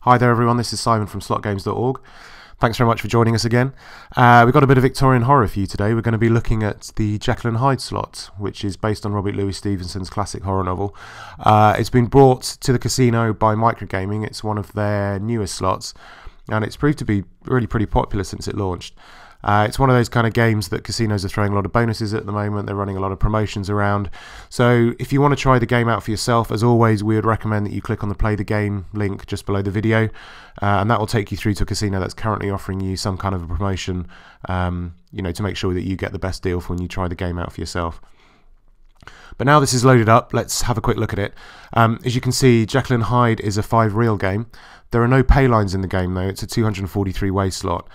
Hi there everyone, this is Simon from slotgames.org. Thanks very much for joining us again. We've got a bit of Victorian horror for you today. We're going to be looking at the Jekyll and Hyde slot, which is based on Robert Louis Stevenson's classic horror novel. It's been brought to the casino by Microgaming. It's one of their newest slots, and it's proved to be really pretty popular since it launched. It's one of those kind of games that casinos are throwing a lot of bonuses at the moment. They're running a lot of promotions around. So if you want to try the game out for yourself, as always, we would recommend that you click on the Play the Game link just below the video, and that will take you through to a casino that's currently offering you some kind of a promotion, to make sure that you get the best deal for when you try the game out for yourself. But now this is loaded up, let's have a quick look at it. As you can see, Jekyll and Hyde is a 5-reel game. There are no pay lines in the game though. It's a 243 way slot.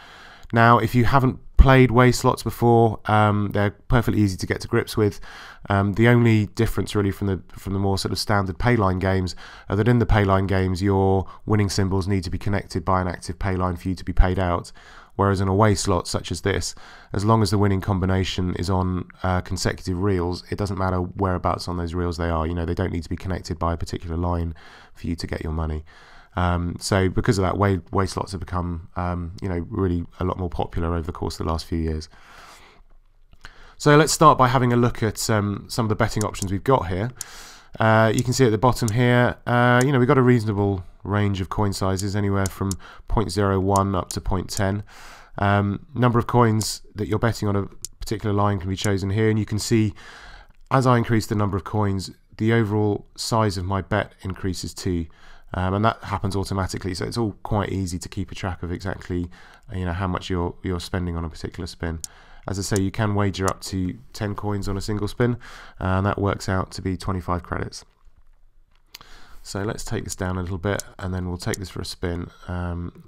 Now, if you haven't played way slots before, they're perfectly easy to get to grips with. The only difference really from the more sort of standard payline games are that in the payline games your winning symbols need to be connected by an active payline for you to be paid out, whereas in a way slot such as this, as long as the winning combination is on consecutive reels, it doesn't matter whereabouts on those reels they are. They don't need to be connected by a particular line for you to get your money. So because of that, way slots have become really a lot more popular over the course of the last few years. So let's start by having a look at some of the betting options we've got here. You can see at the bottom here, we've got a reasonable range of coin sizes, anywhere from 0.01 up to 0.10. Number of coins that you're betting on a particular line can be chosen here, and you can see as I increase the number of coins, the overall size of my bet increases too. And that happens automatically, so it's all quite easy to keep a track of exactly how much you're spending on a particular spin. As I say, you can wager up to 10 coins on a single spin, and that works out to be 25 credits. So let's take this down a little bit, and then we'll take this for a spin.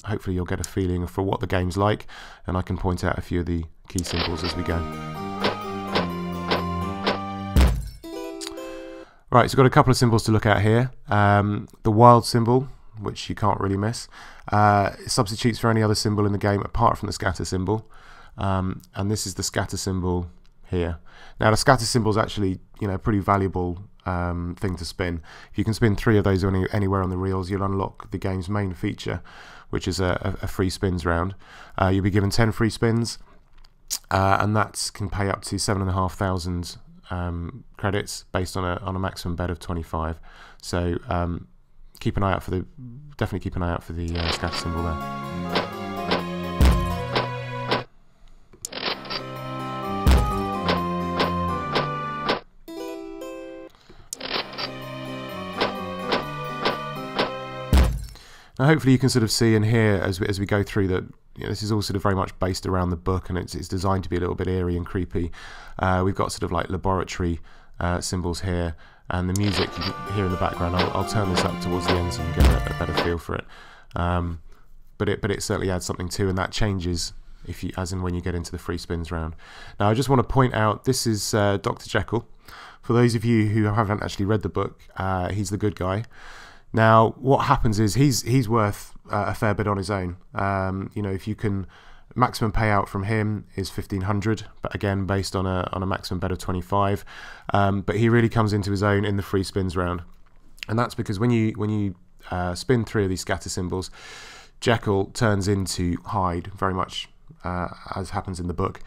Hopefully you'll get a feeling for what the game's like, and I can point out a few of the key symbols as we go. Right, so we've got a couple of symbols to look at here. The wild symbol, which you can't really miss, substitutes for any other symbol in the game apart from the scatter symbol. And this is the scatter symbol here. Now the scatter symbol is actually a pretty valuable thing to spin. If you can spin 3 of those anywhere on the reels, you'll unlock the game's main feature, which is a free spins round. You'll be given 10 free spins, and that can pay up to 7,500 credits based on a maximum bet of 25. So definitely keep an eye out for the scatter symbol there. Now hopefully you can sort of see and hear as we go through that this is all sort of very much based around the book, and it's designed to be a little bit eerie and creepy. We've got sort of like laboratory symbols here, and the music you can hear in the background. I'll turn this up towards the end so you can get a better feel for it. But it certainly adds something too, and that changes as and when you get into the free spins round. Now I just want to point out this is Dr. Jekyll. For those of you who haven't actually read the book, he's the good guy. Now, what happens is he's worth a fair bit on his own. If you can, maximum payout from him is 1,500, but again based on a maximum bet of 25. But he really comes into his own in the free spins round, and that's because when you spin 3 of these scatter symbols, Jekyll turns into Hyde, very much as happens in the book.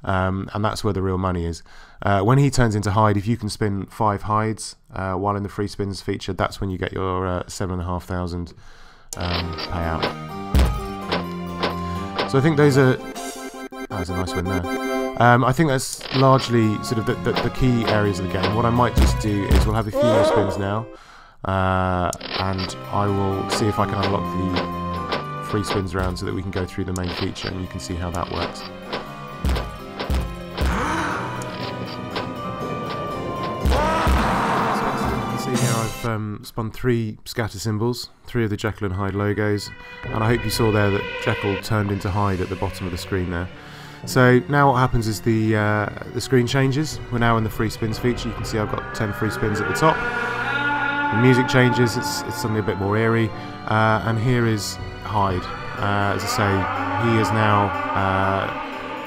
And that's where the real money is. When he turns into Hyde, if you can spin 5 Hydes while in the free spins feature, that's when you get your 7,500 payout. So I think that was a nice win there. I think that's largely sort of the key areas of the game. What I might just do is we'll have a few more spins now, and I will see if I can unlock the free spins round so that we can go through the main feature and you can see how that works. Here I've spun 3 scatter symbols, 3 of the Jekyll and Hyde logos, and I hope you saw there that Jekyll turned into Hyde at the bottom of the screen there. So now what happens is the screen changes. We're now in the free spins feature. You can see I've got 10 free spins at the top. The music changes, it's suddenly a bit more eerie, and here is Hyde. As I say, he is now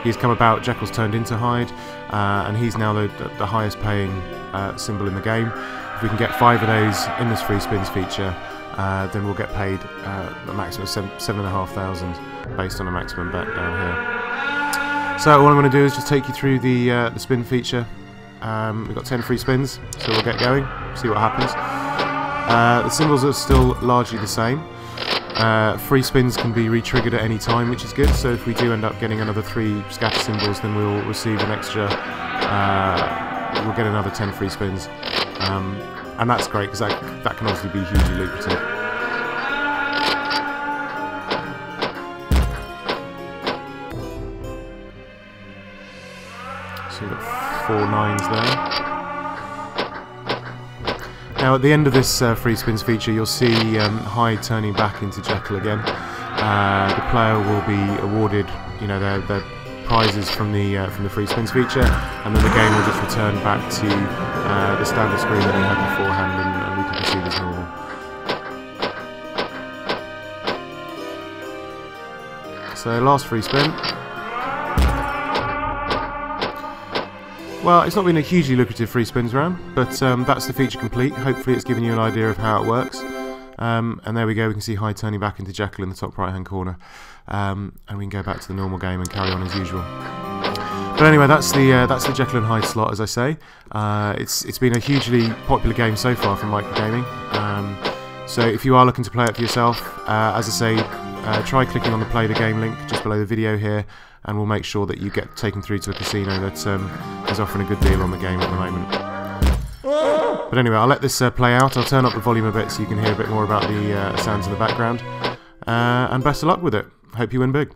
he's come about. Jekyll's turned into Hyde, and he's now the highest paying symbol in the game. if we can get 5 of those in this free spins feature, then we'll get paid a maximum of 7,500 based on a maximum bet down here. So all I'm going to do is just take you through the spin feature. We've got 10 free spins, so we'll get going, see what happens. The symbols are still largely the same. Free spins can be re-triggered at any time, which is good, so if we do end up getting another 3 scatter symbols, then we'll receive an extra, we'll get another 10 free spins. And that's great, because that can obviously be hugely lucrative. So we've got 4 9s there. Now at the end of this free spins feature, you'll see Hyde turning back into Jekyll again. The player will be awarded, their prizes from the free spins feature, and then the game will just return back to the standard screen that we had beforehand, and we can proceed as normal. So last free spin. Well, it's not been a hugely lucrative free spins round, but that's the feature complete. Hopefully it's given you an idea of how it works. And there we go, we can see Hyde turning back into Jekyll in the top right hand corner. And we can go back to the normal game and carry on as usual. But anyway, that's the Jekyll and Hyde slot, as I say. It's been a hugely popular game so far from Microgaming. So if you are looking to play it for yourself, as I say, try clicking on the play the game link just below the video here, and we'll make sure that you get taken through to a casino that is offering a good deal on the game at the moment. But anyway, I'll let this play out. I'll turn up the volume a bit so you can hear a bit more about the sounds in the background. And best of luck with it. Hope you win big.